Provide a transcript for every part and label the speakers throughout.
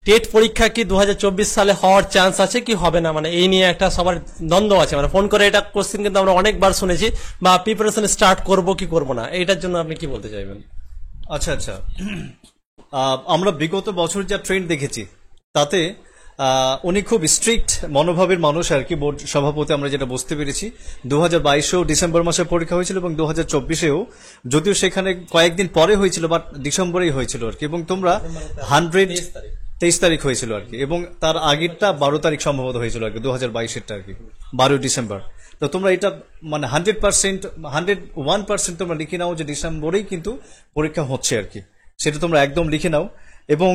Speaker 1: TET পরীক্ষা কি 2024 সালে হওয়ার চান্স আছে কি হবে না, মানে এই নিয়ে একটা সবার দ্বন্দ্ব আছে। মানে ফোন করে এটা কোশ্চেন কিন্তু আমরা অনেকবার শুনেছি, বা প্রিপারেশন স্টার্ট করব কি করব না, এইটার জন্য আপনি কি বলতে চাইবেন?
Speaker 2: আচ্ছা আচ্ছা, আমরা বিগত বছর যা ট্রেন্ড দেখেছি তাতে উনি খুব স্ট্রিক্ট মনোভাবের মানুষ আর কি, বোর্ড সভাপতি। আমরা যেটা বুঝতে পেরেছি 2022-এও ডিসেম্বর মাসে পরীক্ষা হয়েছিল এবং 2024-এও, যদিও সেখানে কয়েকদিন পরে হয়েছিল বাট ডিসেম্বরেই হয়েছিল আর কি। এবং তোমরা 23 তারিখ হয়েছিল আর কি, এবং তার আগেরটা 12 তারিখ সম্ভবত হয়েছিল আর কি, 2022-এরটা আর কি, 12 ডিসেম্বর। তো তোমরা এটা মানে 100%, 101% তোমরা লিখে নাও যে ডিসেম্বরেই কিন্তু পরীক্ষা হচ্ছে আর কি, সেটা তোমরা একদম লিখে নাও। এবং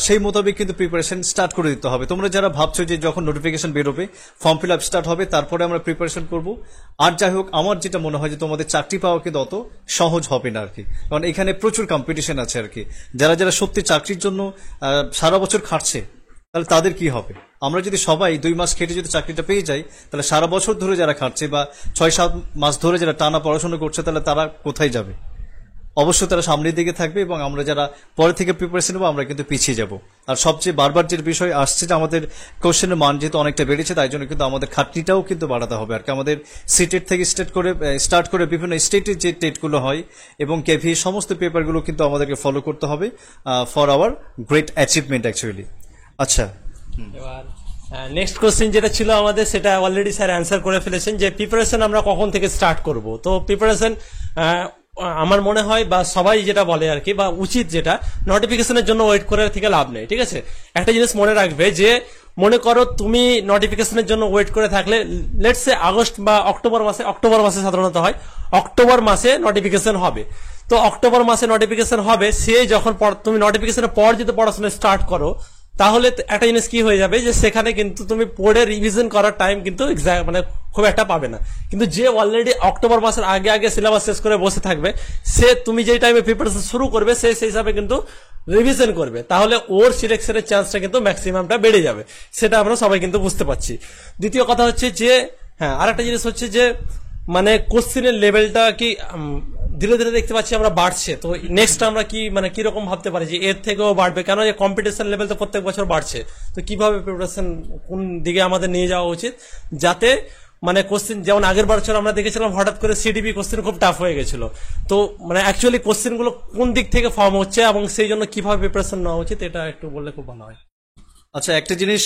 Speaker 2: সেই মোতাবেক কিন্তু প্রিপারেশন স্টার্ট করে দিতে হবে। তোমরা যারা ভাবছো যে যখন নোটিফিকেশন বেরোবে ফর্ম ফিল আপ স্টার্ট হবে তারপরে আমরা প্রিপারেশন করব, আর যাই হোক আমার যেটা মনে হয় যে তোমাদের চাকরি পাওয়া কিন্তু অত সহজ হবে না আর কি, কারণ এখানে প্রচুর কম্পিটিশন আছে আর কি। যারা যারা সত্যি চাকরির জন্য সারা বছর খাটছে তাহলে তাদের কি হবে? আমরা যদি সবাই 2 মাস খেটে যদি চাকরিটা পেয়ে যাই, তাহলে সারা বছর ধরে যারা খাটছে বা 6-7 মাস ধরে যারা টানা পড়াশোনা করছে, তাহলে তারা কোথায় যাবে? অবশ্যই তারা সামনের দিকে থাকবে, এবং আমরা যারা পরে থেকে প্রিপারেশন নেবো আমরা কিন্তু পিছিয়ে যাব। আর সবচেয়ে বারবার যে বিষয় আসছে যে আমাদের কোশ্চেনের মান যেহেতু অনেকটা বেড়েছে, তাই জন্য কিন্তু আমাদের খাটনিটাও কিন্তু বাড়াতে হবে আর কি। আমাদের সিটেট থেকে স্টার্ট করে বিভিন্ন স্টেটের যে টেটগুলো হয় এবং কেভি সমস্ত পেপারগুলো কিন্তু আমাদেরকে ফলো করতে হবে for our great achievement actually. আচ্ছা,
Speaker 1: এবার নেক্সট কোশ্চেন যেটা ছিল আমাদের, সেটা অলরেডি স্যার অ্যান্সার করে ফেলেছেন যে প্রিপারেশন আমরা কখন থেকে স্টার্ট করব। তো প্রিপারেশন আমার মনে হয় বা সবাই যেটা বলে আর কি, বা উচিত যেটা, নোটিফিকেশনের জন্য ওয়েট করে থেকে লাভ নেই। ঠিক আছে, একটা জিনিস মনে রাখবে যে মনে করো তুমি নোটিফিকেশনের জন্য ওয়েট করে থাকলে, লেটস সে আগস্ট বা অক্টোবর মাসে সাধারণত হয়, অক্টোবর মাসে নোটিফিকেশন হবে। তো অক্টোবর মাসে নোটিফিকেশন হবে, সে যখন তুমি নোটিফিকেশনের পর যদি পড়াশোনা স্টার্ট করো, তাহলে একটা জিনিস কি হয়ে যাবে যে সেখানে কিন্তু তুমি পড়ে রিভিশন করার টাইম কিন্তু মানে খুব একটা পাবে না। কিন্তু যে অলরেডি অক্টোবর মাসের আগে আগে সিলেবাস শেষ করে বসে থাকবে, সে তুমি যেই টাইমে প্রিপারেশন শুরু করবে সে সেই হিসাবে কিন্তু রিভিশন করবে, তাহলে ওর সিলেকশনের চান্সটা কিন্তু ম্যাক্সিমামটা বেড়ে যাবে। সেটা আমরা সবাই কিন্তু বুঝতে পারছি। দ্বিতীয় কথা হচ্ছে যে, হ্যাঁ, আরেকটা জিনিস হচ্ছে যে মানে কোশ্চেনের লেভেলটা কি ধীরে ধীরে দেখতে পাচ্ছি আমরা বাড়ছে। তো নেক্সট আমরা কি মানে কিরকম ভাবতে পারি যে এর থেকেও বাড়বে, কেন যে কম্পিটিশন লেভেল তো প্রত্যেক বছর বাড়ছে। তো কিভাবে প্রিপারেশন কোন দিকে আমাদের নিয়ে যাওয়া উচিত, যাতে মানে কোশ্চেন, যেমন আগের বছর আমরা দেখেছিলাম হঠাৎ করে সিডিপি কোশ্চেন খুব টাফ হয়ে গেছিল, তো মানে অ্যাকচুয়ালি কোশ্চেন গুলো কোন দিক থেকে ফর্ম হচ্ছে এবং সেই জন্য কিভাবে প্রিপারেশন নেওয়া উচিত, এটা একটু বললে খুব ভালো হয়।
Speaker 2: আচ্ছা, একটা জিনিস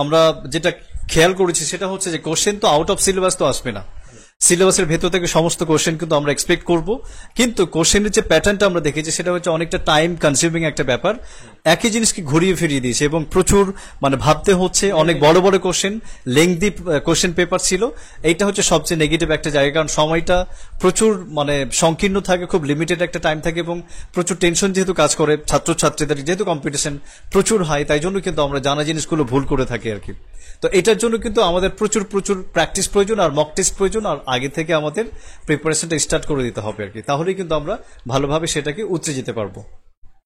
Speaker 2: আমরা যেটা খেয়াল করেছি সেটা হচ্ছে যে কোশ্চেন তো আউট অফ সিলেবাস তো আসবে না, সিলেবাসের ভেতর থেকে সমস্ত কোশ্চেন কিন্তু আমরা এক্সপেক্ট করব। কিন্তু কোশ্চেনের যে প্যাটার্নটা আমরা দেখেছি সেটা হচ্ছে অনেকটা টাইম কনজিউমিং একটা ব্যাপার, একই জিনিসকে ঘুরিয়ে ফিরিয়ে দিয়েছে এবং প্রচুর মানে ভাবতে হচ্ছে, অনেক বড় বড় কোশ্চেন, লেংদি কোশ্চেন পেপার ছিল। এইটা হচ্ছে সবচেয়ে নেগেটিভ একটা জায়গা, কারণ সময়টা প্রচুর মানে সংকীর্ণ থাকে, খুব লিমিটেড একটা টাইম থাকে এবং প্রচুর টেনশন যেহেতু কাজ করে ছাত্রছাত্রীদের, যেহেতু কম্পিটিশন প্রচুর হাই, তাই জন্য কিন্তু আমরা জানা জিনিসগুলো ভুল করে থাকি আর কি। তো এটার জন্য কিন্তু আমাদের প্রচুর প্রচুর প্র্যাকটিস প্রয়োজন আর মক টেস্ট প্রয়োজন, আর আগে থেকে আমাদের প্রিপারেশনটা স্টার্ট করে দিতে হবে আর কি, তাহলেই কিন্তু আমরা ভালোভাবে সেটাকে উতরে যেতে পারবো।